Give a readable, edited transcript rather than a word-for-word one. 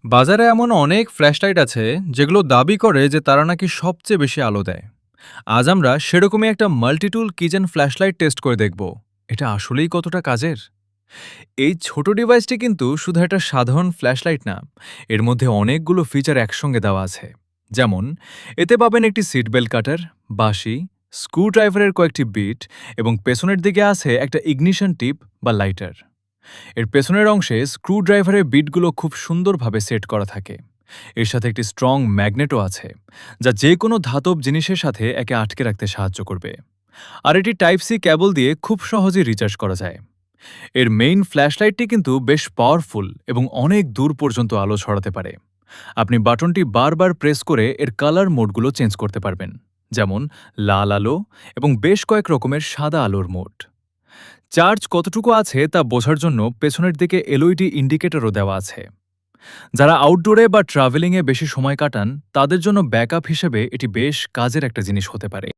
বাজারে এমন অনেক ফ্ল্যাশলাইট আছে যেগুলো দাবি করে যে তারা নাকি সবচেয়ে বেশি আলো দেয়। আজ আমরা সেরকমই একটা মাল্টিটুল কিচেন ফ্ল্যাশলাইট টেস্ট করে দেখব এটা আসলেই কতটা কাজের। এই ছোট ডিভাইসটি কিন্তু শুধু একটা সাধারণ ফ্ল্যাশলাইট না, এর মধ্যে অনেকগুলো ফিচার একসঙ্গে দেওয়া আছে। যেমন এতে পাবেন একটি সিট বেল্ট কাটার, বাঁশি, স্ক্রু ড্রাইভারের কয়েকটি বিট এবং পেছনের দিকে আছে একটা ইগনিশন টিপ বা লাইটার। এর পেছনের অংশে স্ক্রু ড্রাইভারের বিটগুলো খুব সুন্দরভাবে সেট করা থাকে। এর সাথে একটি স্ট্রং ম্যাগনেটও আছে, যা যে কোনো ধাতব জিনিসের সাথে একে আটকে রাখতে সাহায্য করবে। আর এটি টাইপ সি কেবল দিয়ে খুব সহজেই রিচার্জ করা যায়। এর মেইন ফ্ল্যাশলাইটটি কিন্তু বেশ পাওয়ারফুল এবং অনেক দূর পর্যন্ত আলো ছড়াতে পারে। আপনি বাটনটি বারবার প্রেস করে এর কালার মোডগুলো চেঞ্জ করতে পারবেন, যেমন লাল আলো এবং বেশ কয়েক রকমের সাদা আলোর মোড। চার্জ কতটুকু আছে তা বোঝার জন্য পেছনের দিকে এলইডি ইন্ডিকেটরও দেওয়া আছে। যারা আউটডোরে বা ট্রাভেলিংয়ে বেশি সময় কাটান তাদের জন্য ব্যাকআপ হিসেবে এটি বেশ কাজের একটা জিনিস হতে পারে।